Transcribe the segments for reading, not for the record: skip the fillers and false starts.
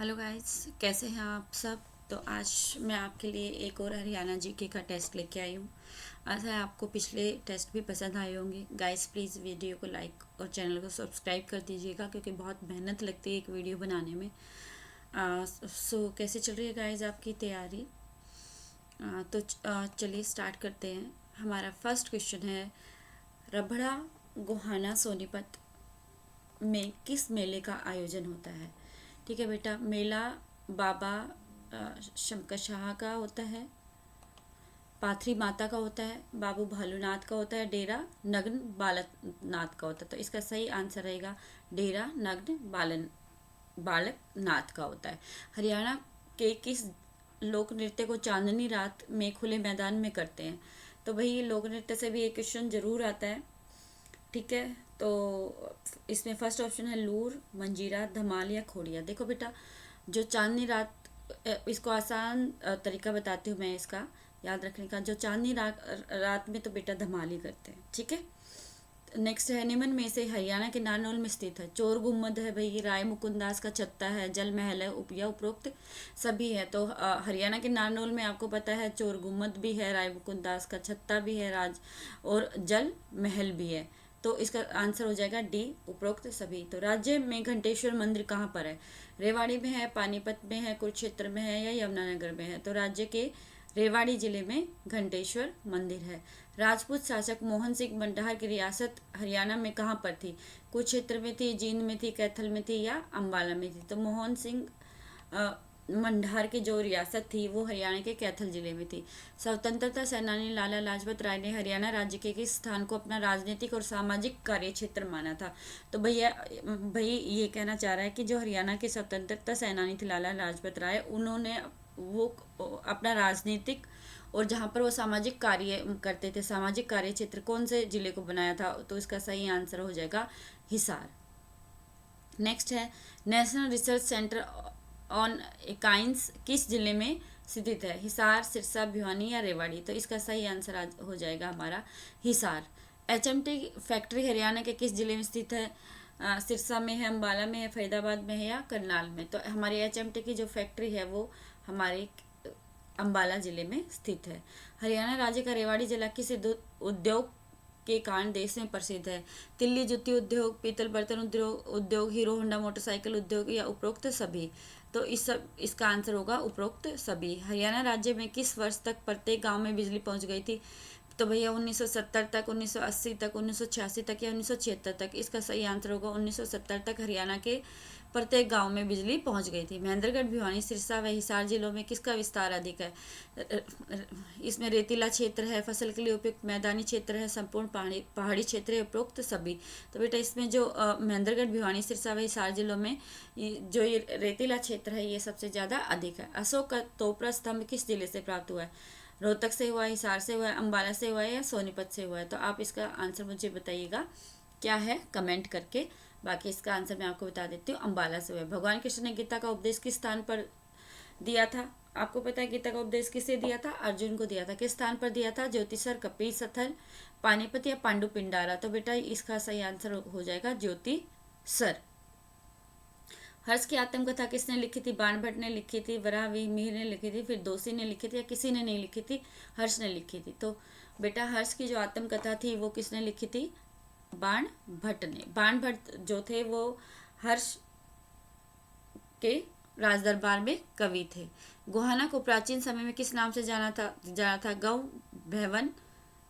Hello guys, कैसे हैं आप सब। तो आज मैं आपके लिए एक और हरियाणा जीके का टेस्ट लेके आई हूँ। आशा है आपको पिछले टेस्ट भी पसंद आए होंगे। गाइस प्लीज़ वीडियो को लाइक और चैनल को सब्सक्राइब कर दीजिएगा, क्योंकि बहुत मेहनत लगती है एक वीडियो बनाने में। कैसे चल रही है गाइस आपकी तैयारी। चलिए स्टार्ट करते हैं। हमारा फर्स्ट क्वेश्चन है, रबड़ा गोहाना सोनीपत में किस मेले का आयोजन होता है। ठीक है बेटा, मेला बाबा शंकर शाह का होता है, पाथरी माता का होता है, बाबू भालूनाथ का होता है, डेरा नग्न बालकनाथ का होता है। तो इसका सही आंसर रहेगा डेरा नग्न बालकनाथ का होता है। हरियाणा के किस लोक नृत्य को चांदनी रात में खुले मैदान में करते हैं। तो भाई लोक नृत्य से भी एक क्वेश्चन जरूर आता है। ठीक है, तो इसमें फर्स्ट ऑप्शन है लूर, मंजीरा, धमाल या खोड़िया। देखो बेटा, जो चांदनी रात, इसको आसान तरीका बताती हूँ मैं इसका याद रखने का। जो चांदनी रात में तो बेटा धमाल ही करते हैं। ठीक है, नेक्स्ट है, निम्न में से हरियाणा के नारनौल में स्थित है। चोर गुम्मद है भाई, राय मुकुंदास का छत्ता है, जल महल है, या उपरोक्त सभी है। तो हरियाणा के नारनौल में आपको पता है चोर गुम्मद भी है, राय मुकुंदास का छत्ता भी है, राज और जल महल भी है। तो इसका आंसर हो जाएगा डी, उपरोक्त सभी। तो राज्य में घंटेश्वर मंदिर कहाँ पर है। रेवाड़ी में है, पानीपत में है, कुरुक्षेत्र में है या यमुनानगर में है। तो राज्य के रेवाड़ी जिले में घंटेश्वर मंदिर है। राजपूत शासक मोहन सिंह मंडार की रियासत हरियाणा में कहाँ पर थी। कुरुक्षेत्र में थी, जींद में थी, कैथल में थी या अम्बाला में थी। तो मोहन सिंह मंडार की जो रियासत थी वो हरियाणा के कैथल जिले में थी। स्वतंत्रता सेनानी लाला लाजपत राय ने हरियाणा राज्य के किस स्थान को अपना राजनीतिक और सामाजिक कार्य क्षेत्र माना था। तो भैया भाई ये कहना चाह रहा है कि जो हरियाणा के स्वतंत्रता सेनानी थे लाला लाजपत राय, उन्होंने वो अपना राजनीतिक और जहाँ पर वो सामाजिक कार्य करते थे, सामाजिक कार्य क्षेत्र कौन से जिले को बनाया था। तो इसका सही आंसर हो जाएगा हिसार। नेक्स्ट है, नेशनल रिसर्च सेंटर ऑन एकाइंस किस जिले में स्थित है। हिसार, सिरसा, भिवानी या रेवाड़ी। तो इसका सही आंसर हो जाएगा हमारा हिसार। एचएमटी फैक्ट्री हरियाणा के किस जिले में स्थित है। सिरसा में है, अम्बाला में है, फरीदाबाद में है या करनाल में। तो हमारी एचएमटी की जो फैक्ट्री है वो हमारे अम्बाला जिले में स्थित है। हरियाणा राज्य का रेवाड़ी जिला किस उद्योग के कारण देश में प्रसिद्ध है। तिल्ली जूती उद्योग, पीतल बर्तन उद्योग, हीरो होंडा मोटरसाइकिल उद्योग या उपरोक्त सभी। तो इसका आंसर होगा उपरोक्त सभी। हरियाणा राज्य में किस वर्ष तक प्रत्येक गांव में बिजली पहुंच गई थी। तो भैया 1970 तक, 1980 तक, 1986 तक या 1976 तक। इसका सही आंसर होगा 1970 तक हरियाणा के प्रत्येक गांव में बिजली पहुंच गई थी। महेंद्रगढ़, भिवानी, सिरसा व हिसार जिलों में किसका विस्तार अधिक है। इसमें रेतीला क्षेत्र है, फसल के लिए उपयुक्त मैदानी क्षेत्र है, संपूर्ण पहाड़ी क्षेत्र है, उपरोक्त सभी। तो बेटा इसमें जो महेंद्रगढ़, भिवानी, सिरसा व हिसार जिलों में जो ये रेतीला क्षेत्र है ये सबसे ज़्यादा अधिक है। अशोक का तोपरा स्तंभ किस जिले से प्राप्त हुआ है। रोहतक से हुआ है, हिसार से हुआ है, अम्बाला से हुआ है या सोनीपत से हुआ है। तो आप इसका आंसर मुझे बताइएगा क्या है कमेंट करके। बाकी इसका आंसर मैं आपको बता देती हूँ, अम्बाला से हुआ है। भगवान कृष्ण ने गीता का उपदेश किस स्थान पर दिया था। आपको पता है गीता का उपदेश किसे दिया था, अर्जुन को दिया था। किस स्थान पर दिया था, ज्योतिसर, कपिल सथल, पानीपत या पांडु पिंडारा। तो बेटा इसका सही आंसर हो जाएगा ज्योतिसर। हर्ष की आत्मकथा किसने लिखी थी। बाण भट्ट ने लिखी थी, वराह मिहिर ने लिखी थी, फिर दोषी ने लिखी थी या किसी ने नहीं लिखी थी, हर्ष ने लिखी थी। तो बेटा हर्ष की जो आत्मकथा थी वो किसने लिखी थी, बाण भट्ट ने। बाण भट्ट जो थे वो हर्ष के राजदरबार में कवि थे। गोहाना को प्राचीन समय में किस नाम से जाना था। गौ, भैवन,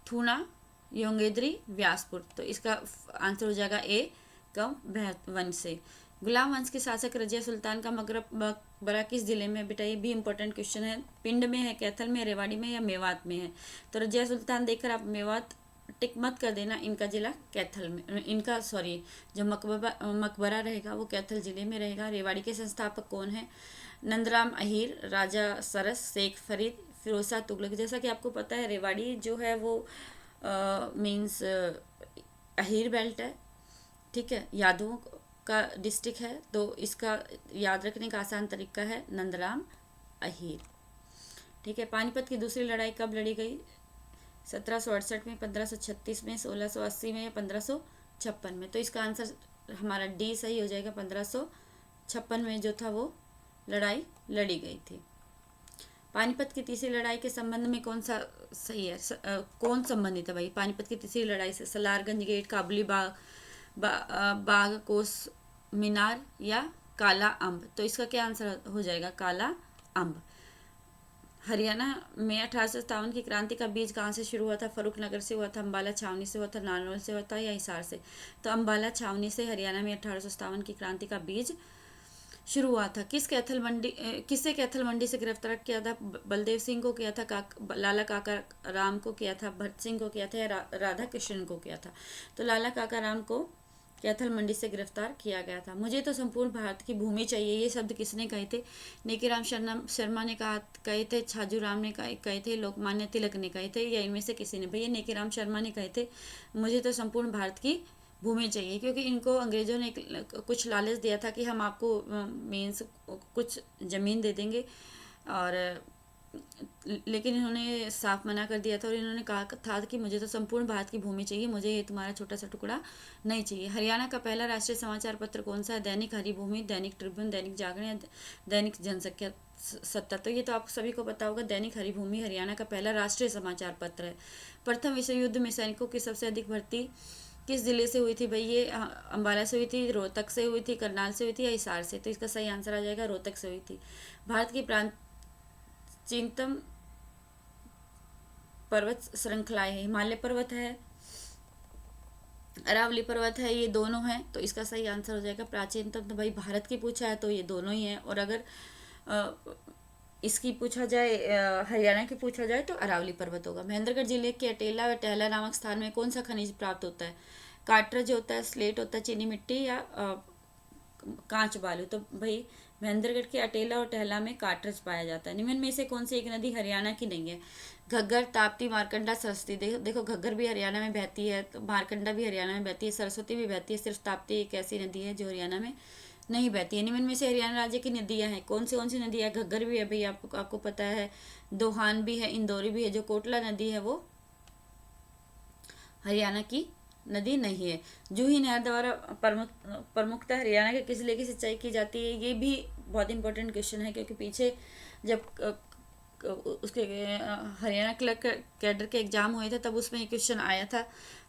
थूना, योंगेद्री, व्यासपुर। तो इसका आंसर हो जाएगा ए, गौ भैवन से। गुलाम वंश के शासक रजिया सुल्तान का मकबरा किस जिले में। बेटा ये भी इंपॉर्टेंट क्वेश्चन है। पिंड में है, कैथल में, रेवाड़ी में या मेवात में है। तो रजिया सुल्तान देखकर आप मेवात टिक मत कर देना, इनका जिला कैथल में, इनका सॉरी जो मकबरा रहेगा वो कैथल जिले में रहेगा। रेवाड़ी के संस्थापक कौन है। नंदराम अहीर, राजा सरस, शेख फरीद, फिरोज शाह तुगलक। जैसा कि आपको पता है रेवाड़ी जो है वो मीन्स अहीर बेल्ट है। ठीक है, यादवों का डिस्ट्रिक्ट है। तो इसका याद रखने का आसान तरीका है नंदराम अहीर। ठीक है, पानीपत की दूसरी लड़ाई कब लड़ी गई। 1768 में, 1536 में, 1680 में या 1556 में। तो इसका आंसर हमारा डी सही हो जाएगा। 1556 में जो था वो लड़ाई लड़ी गई थी। पानीपत की तीसरी लड़ाई के संबंध में कौन सा सही है? कौन संबंधित है भाई पानीपत की तीसरी लड़ाई से? सलारगंज गेट, काबुली बाग, बाग कोस मीनार या काला अम्ब? तो इसका क्या आंसर हो जाएगा? काला अम्ब। हरियाणा में 1857 की क्रांति का बीज कहाँ से शुरू हुआ था? फरुख नगर से हुआ था, अम्बाला छावनी से हुआ था, नारनौल से हुआ था या हिसार से? तो अम्बाला छावनी से हरियाणा में 1857 की क्रांति का बीज शुरू हुआ था। किसे कैथल मंडी से गिरफ्तार किया था? बलदेव सिंह को किया था, लाला काका राम को किया था, भरत सिंह को किया था या राधा कृष्णन को किया था? तो लाला काका राम को कैथल मंडी से गिरफ्तार किया गया था। मुझे तो संपूर्ण भारत की भूमि चाहिए, ये शब्द किसने कहे थे? नेकीराम शर्मा ने कहे थे, छाजू राम ने कहे थे, लोकमान्य तिलक ने कहे थे, या इनमें से किसी ने? भैया नेकीराम शर्मा ने कहे थे मुझे तो संपूर्ण भारत की भूमि चाहिए, क्योंकि इनको अंग्रेजों ने कुछ लालच दिया था कि हम आपको मीन्स कुछ ज़मीन दे देंगे, और लेकिन इन्होंने साफ मना कर दिया था और इन्होंने कहा था कि मुझे तो संपूर्ण भारत की भूमि चाहिए, मुझे ये तुम्हारा छोटा सा टुकड़ा नहीं चाहिए। हरियाणा का पहला राष्ट्रीय समाचार पत्र कौन सा है? दैनिक हरिभूमि, दैनिक ट्रिब्यून, दैनिक जागरण या दैनिक जनसंख्या सत्ता? तो ये तो आप सभी को पता होगा, दैनिक हरिभूमि हरियाणा का पहला राष्ट्रीय समाचार पत्र है। प्रथम विश्व युद्ध में सैनिकों की सबसे अधिक भर्ती किस जिले से हुई थी? भाई ये अम्बाला से हुई थी, रोहतक से हुई थी, करनाल से हुई थी या हिसार से? तो इसका सही आंसर आ जाएगा रोहतक से हुई थी। भारत की प्राचीनतम पर्वत श्रृंखलाएं है? हिमालय पर्वत है, अरावली पर्वत है, ये दोनों हैं। तो इसका सही आंसर हो जाएगा प्राचीनतम। तो भाई भारत की पूछा है तो ये दोनों ही हैं, और अगर इसकी पूछा जाए, हरियाणा की पूछा जाए तो अरावली पर्वत होगा। महेंद्रगढ़ जिले के अटेला व टहला नामक स्थान में कौन सा खनिज प्राप्त होता है? कार्ट्रज होता है, स्लेट होता है, चीनी मिट्टी या कांच बालू? तो भाई महेंद्रगढ़ के अटेला और टहला में कार्ट्रज पाया जाता है। निम्न में से कौन सी एक नदी हरियाणा की नहीं है? घग्गर, ताप्ती, मारकंडा, सरस्वती। देखो घग्गर भी हरियाणा में बहती है, तो मारकंडा भी हरियाणा में बहती है, सरस्वती भी बहती है, सिर्फ ताप्ती एक ऐसी नदी है जो हरियाणा में नहीं बहती है। निम्न में से हरियाणा राज्य की नदियां हैं कौन सी नदियां? घग्गर भी है भाई, आपको पता है, दोहान भी है, इंदौरी भी है। जो कोटला नदी है वो हरियाणा की नदी नहीं है। जूही नहर द्वारा प्रमुखतः हरियाणा के किस जिले की सिंचाई की जाती है? ये भी बहुत इंपॉर्टेंट क्वेश्चन है, क्योंकि पीछे जब उसके हरियाणा क्लर्क कैडर के एग्जाम हुए थे तब उसमें ये क्वेश्चन आया था।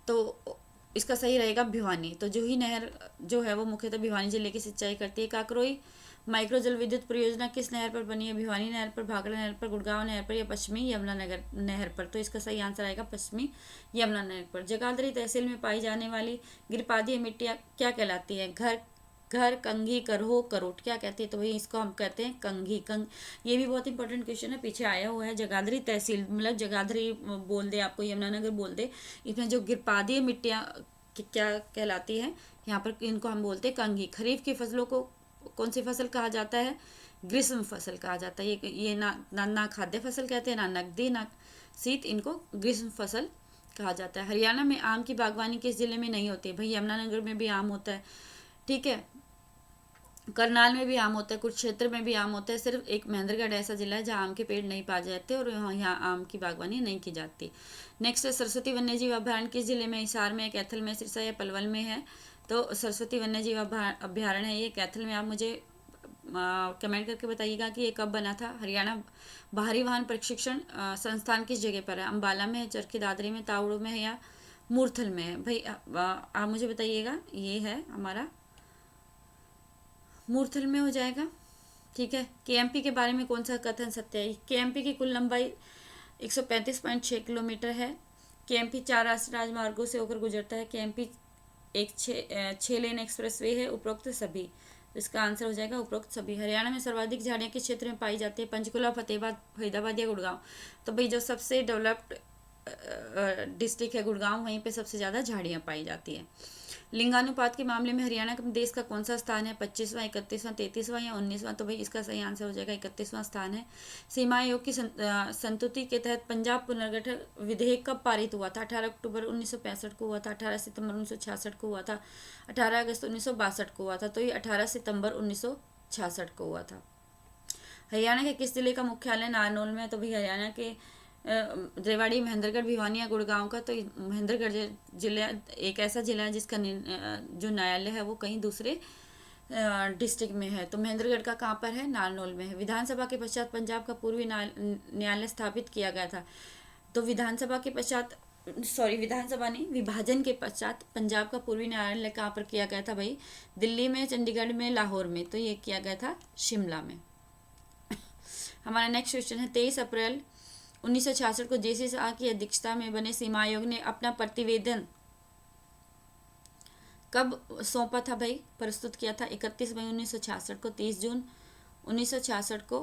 तो इसका सही रहेगा भिवानी। तो जूही नहर जो है वो मुख्यतः भिवानी जिले की सिंचाई करती है। काकरोई माइक्रो जल विद्युत परियोजना किस नहर पर बनी है? भिवानी नहर पर, भाखड़ा नहर पर, गुड़गांव नहर पर या पश्चिमी यमुना नगर नहर पर? तो इसका सही आंसर आएगा पश्चिमी यमुना नहर पर। जगाधरी तहसील में पाई जाने वाली गिरपादीय मिट्टियाँ क्या कहलाती है? घर, कंघी, करहो, करोट क्या कहती है? तो भाई इसको हम कहते हैं कंघी। ये भी बहुत इंपॉर्टेंट क्वेश्चन है, पीछे आया हुआ है। जगाधरी तहसील मतलब जगाधरी बोल दे, आपको यमुनानगर बोल दे, इसमें जो गिरपादीय मिट्टियाँ क्या कहलाती है, यहाँ पर इनको हम बोलते हैं कंघी। खरीफ की फसलों को कौन सी फसल कहा जाता है? ग्रीष्म फसल कहा जाता है। ये ना खाद्य फसल कहते हैं, ना नकदी, ना शीत, इनको ग्रीष्म फसल कहा जाता है। हरियाणा में आम की बागवानी किस जिले में नहीं होती है? भाई यमुनानगर में भी आम होता है, ठीक है, करनाल में भी आम होता है, कुछ क्षेत्र में भी आम होता है। सिर्फ एक महेंद्रगढ़ ऐसा जिला है जहाँ आम के पेड़ नहीं पाए जाते और यहाँ आम की बागवानी नहीं की जाती। नेक्स्ट है सरस्वती वन्यजीव अभ्यारण्य किस जिले में? हिसार में, कैथल में, सिरसा या पलवल में है? तो सरस्वती वन्यजीव अभ्यारण्य है ये कैथल में। आप मुझे कमेंट करके बताइएगा कि ये कब बना था। हरियाणा बाहरी वाहन प्रशिक्षण संस्थान किस जगह पर है? अम्बाला में है, चरखी दादरी में, तावड़ू में है या मूर्थल में है? भाई आप मुझे बताइएगा। ये है हमारा मूर्थल में हो जाएगा, ठीक है। केएमपी के बारे में कौन सा कथन सत्य है? केएमपी की कुल लंबाई 135.6 किलोमीटर है। केएमपी 4 राष्ट्रीय राजमार्गों से होकर गुजरता है। केएमपी एक 6 लेन एक्सप्रेस वे है। उपरोक्त सभी, इसका आंसर हो जाएगा उपरोक्त सभी। हरियाणा में सर्वाधिक झाड़ियाँ किस क्षेत्र में पाई जाती है? पंचकुला, फतेहाबाद, फरीदाबाद या गुड़गांव? तो भाई जो सबसे डेवलप्ड डिस्ट्रिक्ट है गुड़गांव, वहीं पे सबसे ज़्यादा झाड़ियाँ पाई जाती हैं। लिंगानुपात के मामले में हरियाणा देश का कौन सा स्थान है? 25वां, 31वां, 33वां या 19वां? तो भाई इसका सही आंसर हो जाएगा 31वां स्थान है। सीमा आयोग की संतुति के तहत पंजाब पुनर्गठन विधेयक कब पारित हुआ था? 18 अक्टूबर 1965 को हुआ था, 18 सितंबर 1966 को हुआ था, 18 अगस्त 1962 को हुआ था? तो ये 18 सितंबर 1966 को हुआ था। हरियाणा के किस जिले का मुख्यालय नारनौल में है? तो भाई हरियाणा के रेवाड़ी, महेंद्रगढ़, भिवानी या गुड़गांव का? तो महेंद्रगढ़ जिला एक ऐसा जिला है जिसका जो न्यायालय है वो कहीं दूसरे डिस्ट्रिक्ट में है। तो महेंद्रगढ़ का कहाँ पर है? नारनौल में है। विधानसभा के पश्चात पंजाब का पूर्वी न्यायालय स्थापित किया गया था। तो विधानसभा के पश्चात, सॉरी विधानसभा नहीं, विभाजन के पश्चात पंजाब का पूर्वी न्यायालय कहाँ पर किया गया था भाई? दिल्ली में, चंडीगढ़ में, लाहौर में। तो ये किया गया था शिमला में। हमारा नेक्स्ट क्वेश्चन है 23 अप्रैल 1966 को जेसी शाह की अध्यक्षता में बने सीमा आयोग ने अपना प्रतिवेदन कब सौंपा था भाई? प्रस्तुत किया था 31 मई 1966 को, 30 जून 1966 को,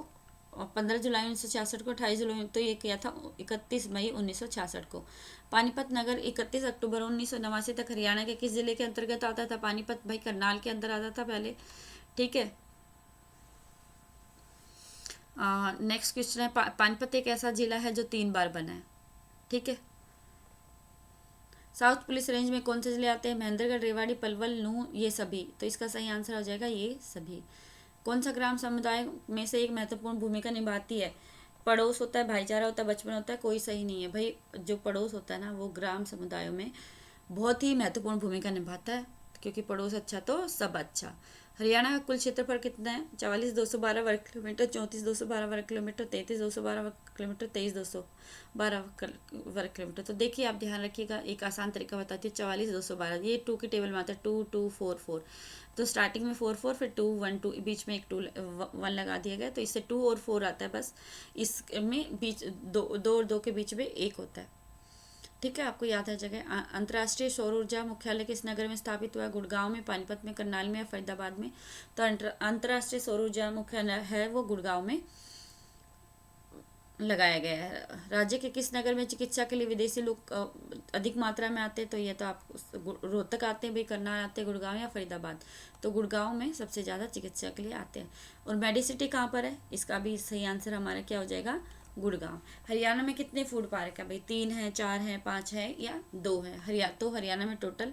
और 15 जुलाई 1966 को, 28 जुलाई। तो ये किया था 31 मई 1966 को। पानीपत नगर 31 अक्टूबर 1989 तक हरियाणा के किस जिले के अंतर्गत आता था? पानीपत भाई करनाल के अंदर आता था पहले, ठीक है। नेक्स्ट क्वेश्चन है पानीपत एक ऐसा जिला है जो 3 बार बना है, ठीक है। साउथ पुलिस रेंज में कौन से जिले आते हैं? महेंद्रगढ़, रेवाड़ी, पलवल, नूंह, ये सभी। तो इसका सही आंसर हो जाएगा ये सभी। कौन सा ग्राम समुदाय में से एक महत्वपूर्ण भूमिका निभाती है? पड़ोस होता है, भाईचारा होता है, बचपन होता है, कोई सही नहीं है भाई। जो पड़ोस होता है ना, वो ग्राम समुदायों में बहुत ही महत्वपूर्ण भूमिका निभाता है, क्योंकि पड़ोस अच्छा तो सब अच्छा। हरियाणा का कुल क्षेत्रफल कितना है? 44,212 वर्ग किलोमीटर, 34,212 वर्ग किलोमीटर, 33,212 वर्ग किलोमीटर, 23,212 वर्ग किलोमीटर। तो देखिए आप ध्यान रखिएगा, एक आसान तरीका बताती है। 44,212 ये 2 की टेबल में आता है, 2 2 4 4। तो स्टार्टिंग में 4 4, फिर 2 1 2, बीच में एक 2 1 लगा दिया गया, तो इससे 2 और 4 आता है बस। इसमें बीच 2 और 2 के बीच में 1 होता है, ठीक है। आपको याद है जगह। अंतर्राष्ट्रीय सौर ऊर्जा मुख्यालय किस नगर में स्थापित हुआ है? गुड़गांव में, पानीपत में, करनाल में या फरीदाबाद में? तो अंतर्राष्ट्रीय सौर ऊर्जा मुख्यालय है वो गुड़गांव में लगाया गया है। राज्य के किस नगर में चिकित्सा के लिए विदेशी लोग अधिक मात्रा में आते हैं? तो ये तो आप रोहतक आते हैं भाई, करनाल आते हैं, गुड़गांव या फरीदाबाद। तो गुड़गांव में सबसे ज़्यादा चिकित्सा के लिए आते हैं। और मेडिसिटी कहाँ पर है? इसका भी सही आंसर हमारा क्या हो जाएगा? गुड़गांव। हरियाणा में कितने फूड पार्क है भाई? 3 है, 4 है, 5 है या 2 है? तो हरियाणा में टोटल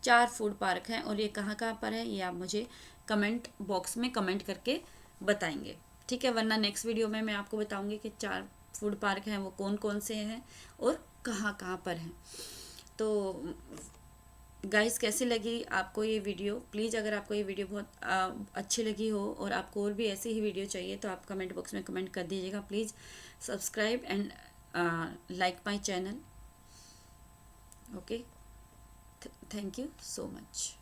4 फूड पार्क हैं। और ये कहाँ कहाँ पर है ये आप मुझे कमेंट बॉक्स में कमेंट करके बताएंगे, ठीक है। वरना नेक्स्ट वीडियो में मैं आपको बताऊंगी कि 4 फूड पार्क हैं वो कौन कौन से हैं और कहाँ कहाँ पर हैं। तो गाइस कैसी लगी आपको ये वीडियो? प्लीज़ अगर आपको ये वीडियो बहुत अच्छी लगी हो और आपको और भी ऐसी ही वीडियो चाहिए तो आप कमेंट बॉक्स में कमेंट कर दीजिएगा। Please subscribe and like my channel. Okay, thank you so much.